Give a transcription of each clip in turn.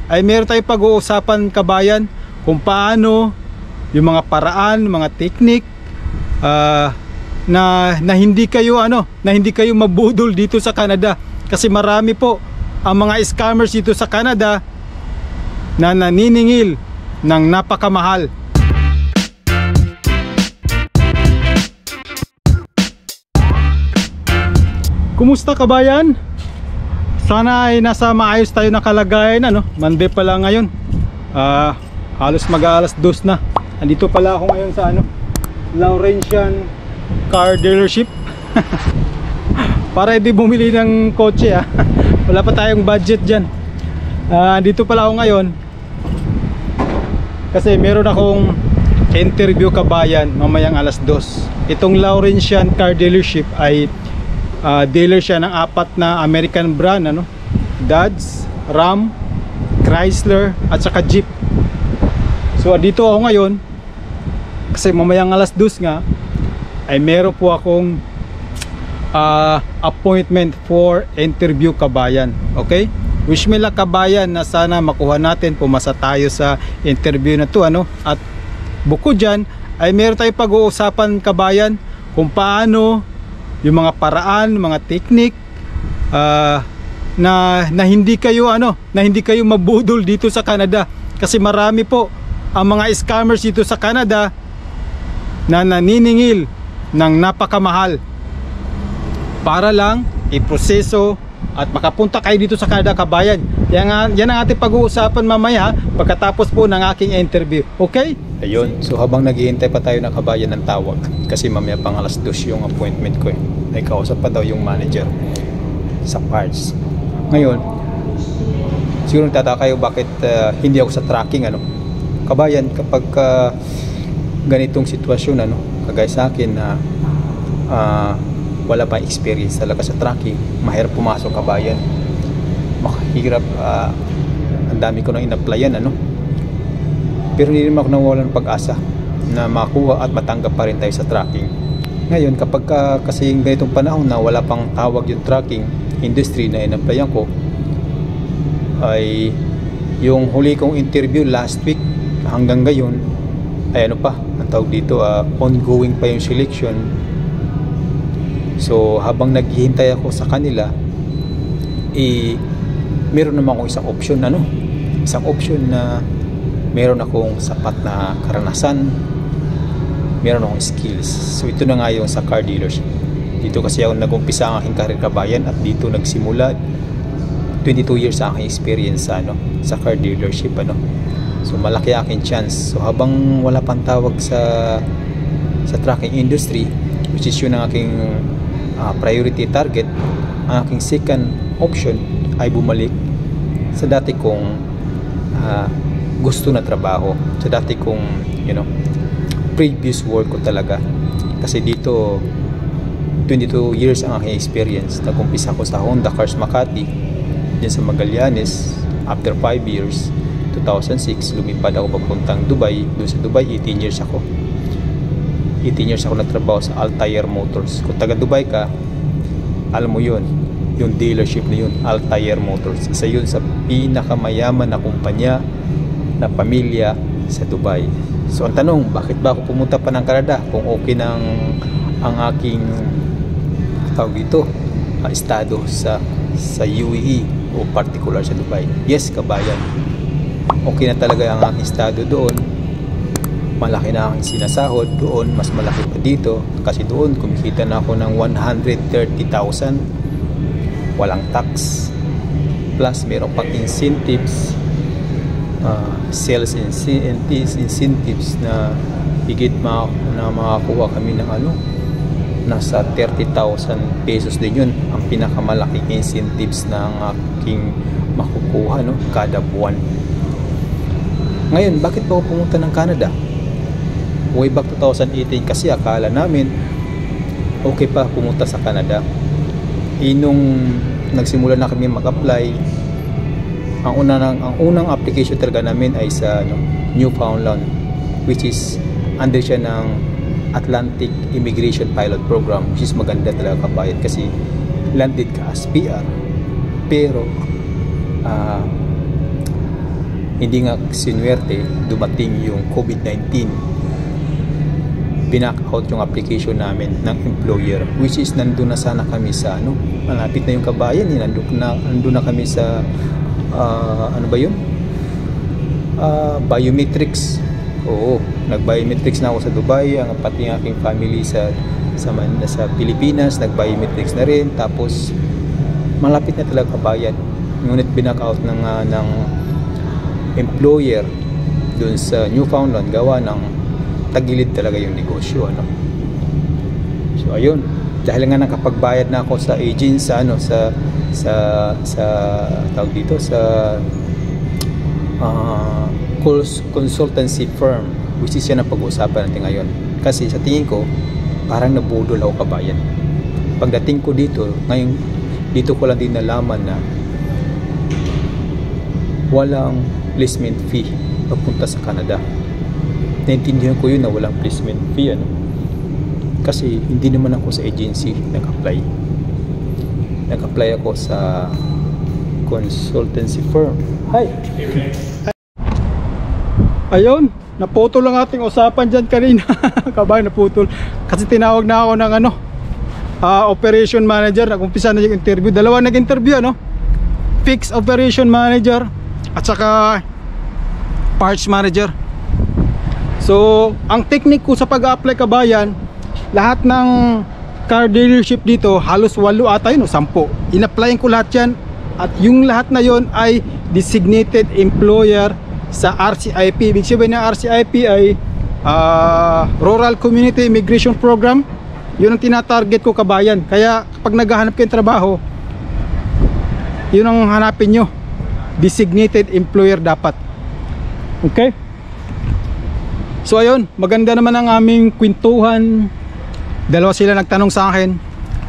ay meron tayong pag-uusapan, kabayan, kung paano yung mga paraan, mga teknik na hindi kayo mabudol dito sa Canada. Kasi marami po ang mga scammers dito sa Canada na naniningil ng napakamahal. Kumusta, kabayan? Sana ay nasa maayos tayo na kalagayan. Monday pa lang ngayon. Halos mag-alas 2 na. Andito pala ako ngayon sa Laurentian Car Dealership. Para hindi bumili ng kotse. Wala pa tayong budget dyan. Andito pala ako ngayon kasi meron akong interview, kabayan, mamayang alas 2. Itong Laurentian Car Dealership ay dealer siya ng 4 na American brand, Dodge, Ram, Chrysler at saka Jeep. So dito ako ngayon kasi mamayang alas 2 nga ay meron po akong appointment for interview, kabayan. Okay? Wish me luck, kabayan, na sana makuha natin, pumasa tayo sa interview na to, At bukod dyan ay meron tayong pag-uusapan, kabayan, kung paano yung mga paraan, mga teknik na hindi kayo mabudol dito sa Canada. Kasi marami po ang mga scammers dito sa Canada na naniningil ng napakamahal para lang iproseso at makapunta kayo dito sa Canada, kabayan. Yan ang ating pag-uusapan mamaya pagkatapos po ng aking interview. Okay? Ayun, so habang naghihintay pa tayo na, kabayan, ng tawag, kasi mamaya pang alas 2 yung appointment ko. Ay kausap pa daw yung manager sa parts. Ngayon, siguro nagtataka kayo bakit hindi ako sa tracking, kabayan. Kapag ganitong sitwasyon, kagaya sa akin na wala pa experience talaga sa tracking, mahirap pumasok, kabayan. Mahirap, ang dami ko nang in-applyan, pero hindi naman ako nawalan ng pag-asa na makuha at matanggap pa rin tayo sa tracking. Ngayon, kapag kasi ganitong panahon na wala pang tawag yung tracking industry na in-applyan ko, ay yung huli kong interview last week hanggang ngayon ay ang tawag dito, ongoing pa yung selection. So habang naghihintay ako sa kanila, meron naman akong isang option na meron akong sapat na karanasan, meron akong skills. So ito na nga yung sa car dealership. Dito kasi ako nag-umpisa ang aking career, kabayan, at dito nagsimula. 22 years ang aking experience sa car dealership, So malaki aking chance. So habang wala pang tawag sa trucking industry, which is yun ang aking priority target, ang aking second option ay bumalik sa dati kong gusto na trabaho, sa dati kong previous work ko talaga. Kasi dito 22 years ang aking experience. Nag-umpisa ko sa Honda Cars Makati, din sa Magallanes. After 5 years, 2006, lumipad ako papuntang Dubai. Doon sa Dubai, 18 years ako. 18 years ako nagtrabaho sa Altair Motors. Kung taga Dubai ka, alam mo yun, yung dealership na yun, Altair Motors. Isa yun sa pinakamayaman na kumpanya na pamilya sa Dubai. So ang tanong, bakit ba ako pumunta pa ng Canada kung okay ang aking tawag dito, estado sa UAE o particular sa Dubai? Yes, kabayan, okay na talaga ang aking estado doon. Malaki na ang sinasahod doon, mas malaki pa dito kasi doon kumikita na ako ng 130,000 walang tax, plus meron pang incentives, sales incentives na higit na makakuha kami ng nasa 30,000 pesos din yun, ang pinakamalaking incentives na ang aking makukuha kada buwan. Ngayon, bakit ba ako pumunta ng Canada? Way back 2018 kasi akala namin okay pa pumunta sa Canada. Nung nagsimula na kami mag-apply, ang unang application talaga namin ay sa Newfoundland, which is under siya ng Atlantic Immigration Pilot Program, which is maganda talaga, kabayan, kasi landed ka as PR, pero Hindi nga sinwerte, dumating yung COVID-19. Binack out yung application namin ng employer, which is nandun na sana kami sa malapit na yung Kabayan, nandun na kami sa ano ba yun? Biometrics. Oo, nag-biometrics na ako sa Dubai, ang pati ng aking family sa Pilipinas, nag-biometrics na rin. Tapos malapit na talaga Kabayan. Ngunit binack out ng employer dun sa Newfoundland, gawa ng tagilid talaga yung negosyo, So ayun, dahil nga nakapagbayad na ako sa agent sa tawag dito sa consultancy firm, which is yan ang pag-uusapan natin ngayon. Kasi sa tingin ko parang nabudol ako, Kabayan. Pagdating ko dito ngayon, dito ko lang din nalaman na walang placement fee papunta sa Canada. Naintindihan ko yun na walang placement fee, kasi hindi naman ako sa agency nag-apply ako sa consultancy firm. Hi! Ayun, naputol lang ating usapan dyan kanina. Kabayan, naputol kasi tinawag na ako ng operation manager. Nag-umpisa na yung interview, dalawa nag-interview, fixed operation manager at saka parts manager. So, ang technique ko sa pag-apply, Kabayan, lahat ng car dealership dito, halos 8 ata yun o 10. In-applyin ko lahat yan. At yung lahat na yon ay designated employer sa RCIP. Ibig sabihin ng RCIP ay Rural Community Immigration Program. Yun ang tinatarget ko, Kabayan. Kaya kapag naghahanap kayo ng trabaho, yun ang hanapin nyo. Designated employer dapat. Okay? So ayun, maganda naman ang aming kwentuhan. Dalawa sila nagtanong sa akin.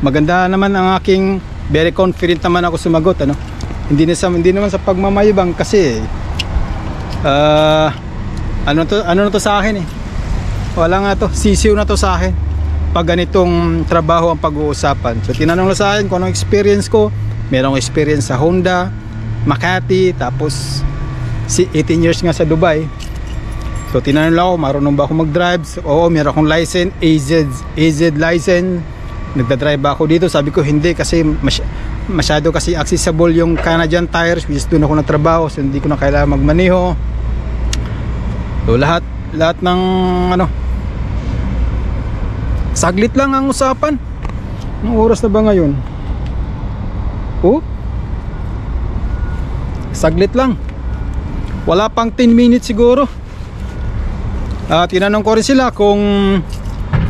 Maganda naman ang aking, very confident naman ako sumagot, Hindi naman sa pagmamayabang kasi ano na to sa akin wala nga to, sisiw na to sa akin pag ganitong trabaho ang pag-uusapan. So tinanong na sa akin kung anong experience ko. Merong experience sa Honda, Makati, tapos 18 years nga sa Dubai. So tinanong lang ako, marunong ba ako mag-drive? So, oo, meron akong license, AZ license. Nagda-drive ba ako dito? Sabi ko hindi, kasi masyado kasi accessible yung Canadian tires, which is doon ako nagtrabaho, so hindi ko na kailangan magmaneho. So lahat ng saglit lang ang usapan. Anong oras na ba ngayon? Oh, saglit lang, wala pang 10 minutes siguro. Tinanong ko rin sila kung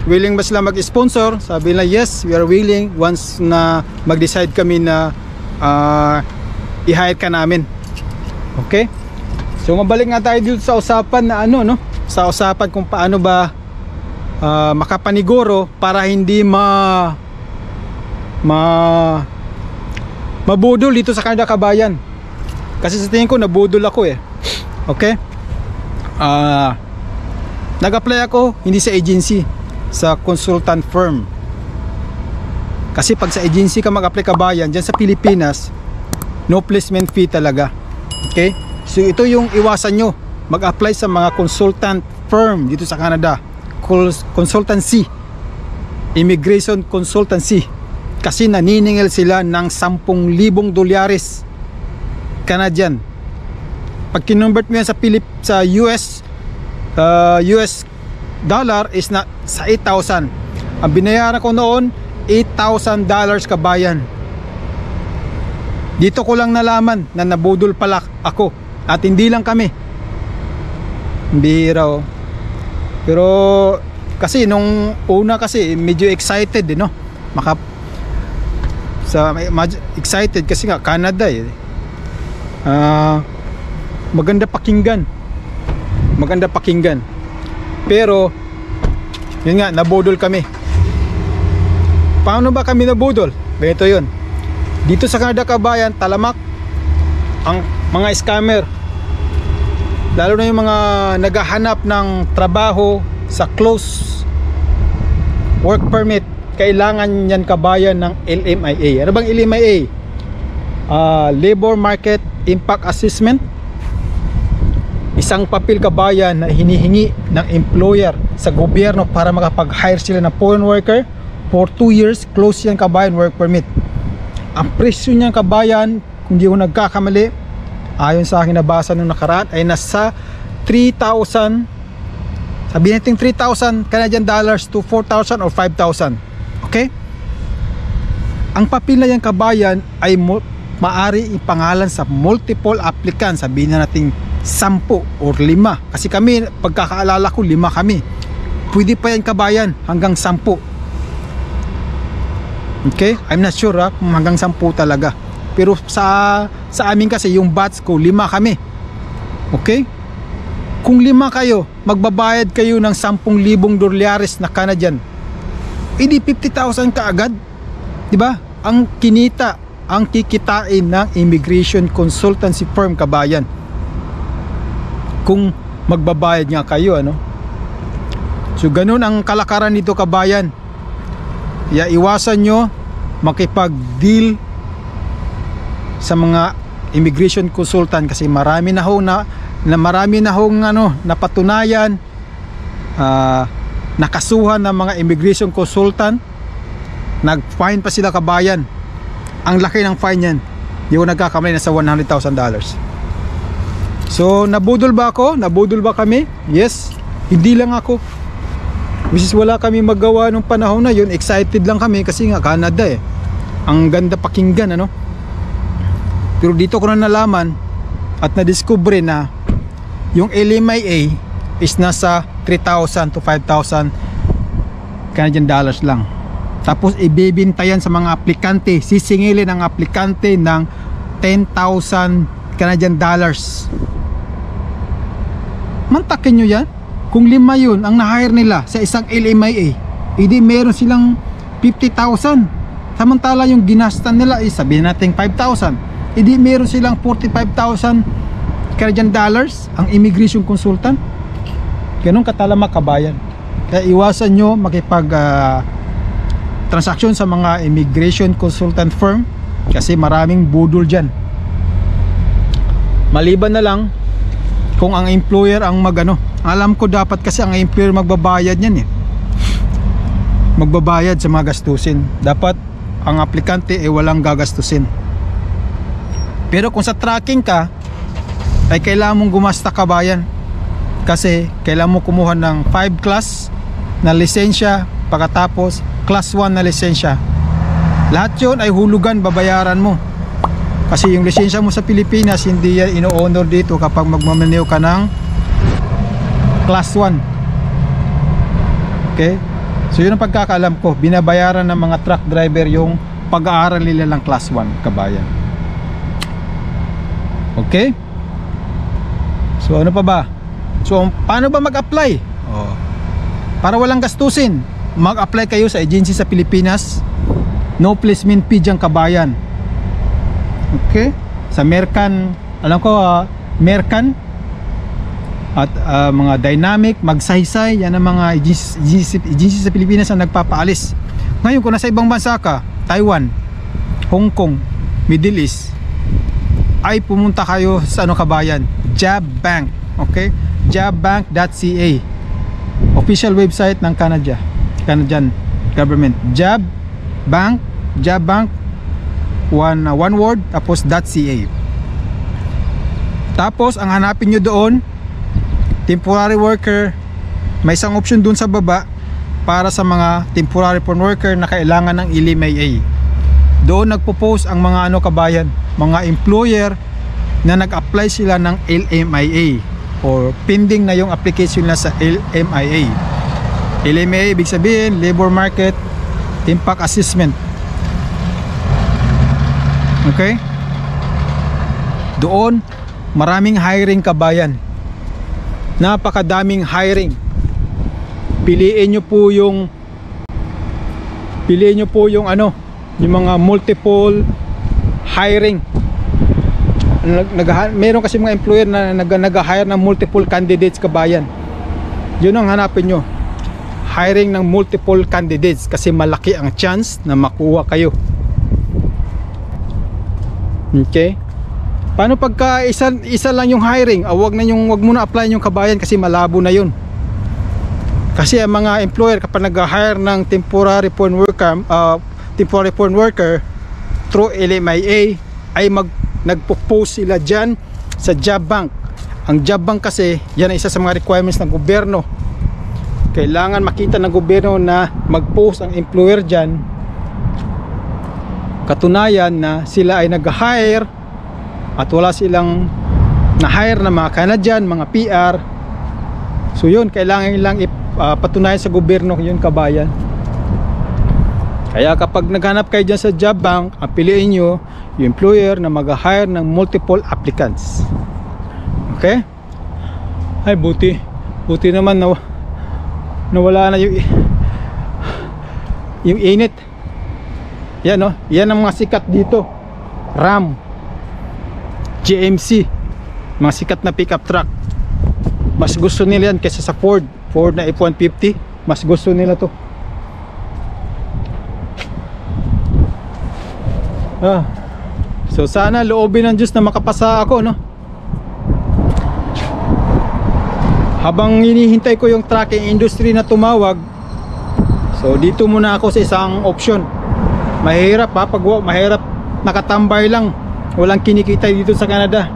willing ba sila mag-sponsor. Sabi nila yes, we are willing once na mag-decide kami na i-hire ka namin. Okay? So mabalik nga tayo dito sa usapan na sa usapan kung paano ba makapaniguro para hindi mabudol dito sa Canada, Kabayan. Kasi sa tingin ko nabudol ako Okay? Nag-apply ako hindi sa agency, sa consultant firm. Kasi pag sa agency ka mag-apply, Kabayan, dyan sa Pilipinas, no placement fee talaga. Okay? So ito yung iwasan nyo, mag-apply sa mga consultant firm dito sa Canada. Consultancy, immigration consultancy. Kasi naniningil sila ng 10,000 dolyares Canadian. Pag kinonvert mo yan sa US dollar is na sa 8,000. Ang binayaran ko noon $8,000, Kabayan. Dito ko lang nalaman na nabudol pala ako. At hindi lang kami. Bihira. Pero kasi nung una kasi medyo excited excited kasi nga Canada maganda pakinggan. Pero yun nga, nabudol kami. Paano ba kami nabudol? Ganito yun. Dito sa Canada, Kabayan, talamak ang mga scammer. Lalo na yung mga naghahanap ng trabaho sa close work permit. Kailangan yan, Kabayan, ng LMIA. Ano bang LMIA? Labor Market Impact Assessment. isang papel kabayan na hinihingi ng employer sa gobyerno para makapag-hire sila ng foreign worker for 2 years. Close yan kabayan, work permit. Ang presyo niyan kabayan, kung di ko nagkakamali, ayon sa akin nabasa nung nakaraan, ay nasa 3,000, sabihin natin 3,000 Canadian dollars to 4,000 or 5,000. Okay? Ang papel na yan kabayan ay maari ipangalan sa multiple applicants. Sabihin na natin 10 or 5, kasi kami, pagkakaalala ko 5 kami. Pwede pa yan kabayan hanggang 10. Okay, I'm not sure kung hanggang 10 talaga, pero sa amin kasi yung batch ko 5 kami. Okay, kung 5 kayo, magbabayad kayo ng 10,000 dolyares na Canadian, edi 50,000 ka agad, di ba? Ang kinita, ang kikitain ng immigration consultancy firm kabayan kung magbabayad nga kayo, ano? So ganun ang kalakaran nito kabayan. Iwasan nyo makipag-deal sa mga immigration consultant, kasi marami na hong napatunayan, nakasuhan ng mga immigration consultant, nag-fine pa sila kabayan. Ang laki ng fine yan, di ko nagkakamali, nasa $100,000. So nabudol ba ako? Nabudol ba kami? Yes, hindi lang ako. Misis wala kami magawa nung panahon na yun. Excited lang kami kasi nga Canada eh. Ang ganda pakinggan, ano? Pero dito ko na nalaman at na-discover na yung LMIA is nasa 3,000 to 5,000 Canadian dollars lang. Tapos ibibintayan sa mga aplikante, sisingilin ang aplikante ng 10,000 Canadian dollars. Mantakin nyo yan. Kung 5 yun ang na-hire nila sa isang LMIA, edi meron silang 50,000. Samantala yung ginastan nila is sabihin natin 5,000, edi meron silang 45,000 Canadian dollars ang immigration consultant. Ganun katalamak kabayan. Kaya iwasan nyo makipag transaksyon sa mga immigration consultant firm, kasi maraming budol dyan. Maliban na lang kung ang employer ang alam ko dapat kasi ang employer magbabayad niyan eh. Magbabayad sa mga gastusin. Dapat ang aplikante ay walang gagastusin. Pero kung sa tracking ka, ay kailangan mong gumasta kabayan, kasi kailangan mo kumuha ng 5 class na lisensya, pagkatapos class 1 na lisensya. Lahat yun ay hulugan, babayaran mo. Kasi yung lisensya mo sa Pilipinas, hindi yan ino-honor dito kapag magmamaneho ka ng class 1. Okay? So yun ang pagkakaalam ko, binabayaran ng mga truck driver yung pag-aaral nila ng class 1 kabayan. Okay? So ano pa ba? So paano ba mag-apply? Para walang gastusin, mag-apply kayo sa agency sa Pilipinas. No placement fee dyan kabayan. Okay? Sa Mercan, alam ko Mercan at mga Dynamic, Magsaysay, yan ang mga agency sa Pilipinas na nagpapaalis. Ngayon kung nasa ibang bansa ka, Taiwan, Hong Kong, Middle East, ay pumunta kayo sa kabayan, Job Bank. Okay? jobbank.ca, official website ng Canadian government. Job Bank, one word, tapos .ca. Tapos ang hanapin nyo doon, temporary worker. May isang option doon sa baba para sa mga temporary foreign worker na kailangan ng LMIA. Doon nagpo-post ang mga kabayan, mga employer na nag-apply sila ng LMIA or pending na yung application na sa LMIA. LMIA ibig sabihin Labor Market Impact Assessment. Okay? Doon maraming hiring kabayan. Napakadaming hiring. Piliin nyo po yung yung mga multiple hiring. Meron kasi mga employer na nag-hire ng multiple candidates kabayan. Yun ang hanapin nyo, hiring ng multiple candidates, kasi malaki ang chance na makuha kayo. Okay? Paano pagka isa lang yung hiring? Wag mo na apply yung kabayan kasi malabo na yun. Kasi ang mga employer kapag nag-hire ng temporary foreign worker through LMIA ay nagpo-post sila dyan sa job bank. Ang job bank kasi yan ay isa sa mga requirements ng gobyerno. Kailangan makita ng gobyerno na mag-post ang employer dyan, katunayan na sila ay nag-hire at wala silang na-hire na mga Canadian, mga PR. So yun, kailangan lang patunayan sa gobyerno yun, kabayan. Kaya kapag naghanap kayo dyan sa job bank, ang piliin nyo yung employer na mag-hire ng multiple applicants. Okay? Ay, buti naman na nawala na yung init. Yan, no? Yan ang mga sikat dito. Ram, GMC, mga sikat na pickup truck. Mas gusto nila yan kaysa sa Ford na F-150. Mas gusto nila to. So sana loobin ng Diyos na makapasa ako, no? Habang hinihintay ko yung trucking industry na tumawag, so dito muna ako sa isang option. Mahirap mahirap nakatambay lang, walang kinikita dito sa Canada.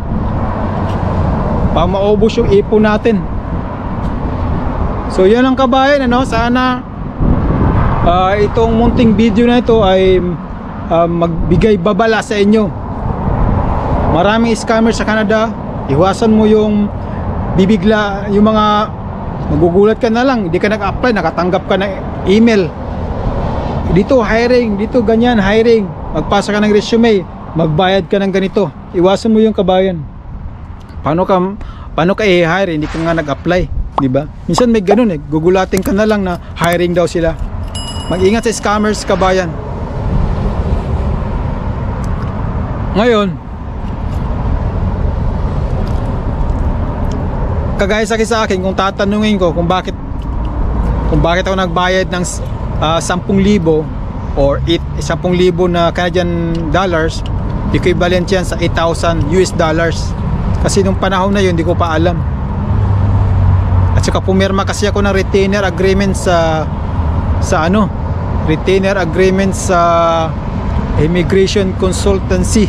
Pa maubos yung ipon natin. So yan ang kabayan, ano? Sana itong munting video na ito ay magbigay babala sa inyo. Maraming scammer sa Canada. Iwasan mo yung bibigla, yung mga magugulat ka na lang, hindi ka nag-apply, nakatanggap ka ng email, dito hiring, dito ganyan hiring, magpasa ka ng resume, magbayad ka ng ganito. Iwasan mo yung kabayan. Paano ka i-hire, hindi ka nga nag-apply, di ba? Minsan may ganun gugulatin ka na lang na hiring daw sila. Mag-ingat sa scammers, kabayan. Ngayon, kagaya sa akin, kung tatanungin ko kung bakit ako nagbayad ng 10,000 or 10,000 na Canadian dollars, equivalent yan sa 8,000 US dollars. Kasi nung panahon na yun, hindi ko pa alam. At saka pumirma kasi ako ng retainer agreement sa retainer agreement sa immigration consultancy.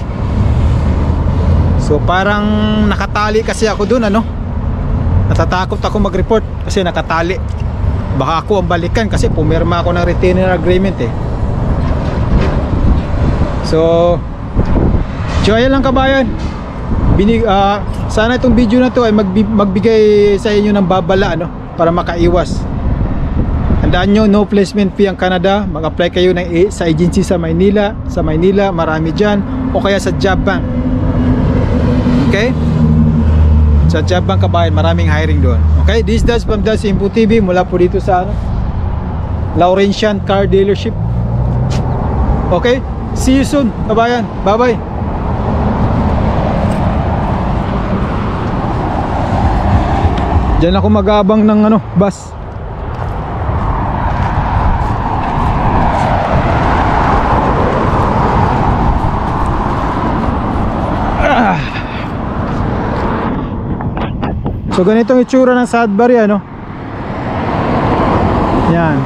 So parang nakatali kasi ako dun, ano? Natatakot ako mag-report kasi nakatali. Baka ako ang balikan kasi pumirma ako ng retainer agreement So ayan lang, kabayan. Sana itong video na to ay magbigay sa inyo ng babala, ano? Para makaiwas. Tandaan nyo, no placement fee ang Canada. Mag-apply kayo sa agency sa Maynila. Sa Maynila, marami dyan. O kaya sa job bank. Okay? Sa job bank, kabayan, maraming hiring doon. Okay, this is from Das Info TV mula po dito sa Laurentian Car Dealership. Okay, see you soon, kabayan. Bye bye. Diyan ako mag-aabang ng bus. So ganito ang itsura ng Sudbury, ano? Yan.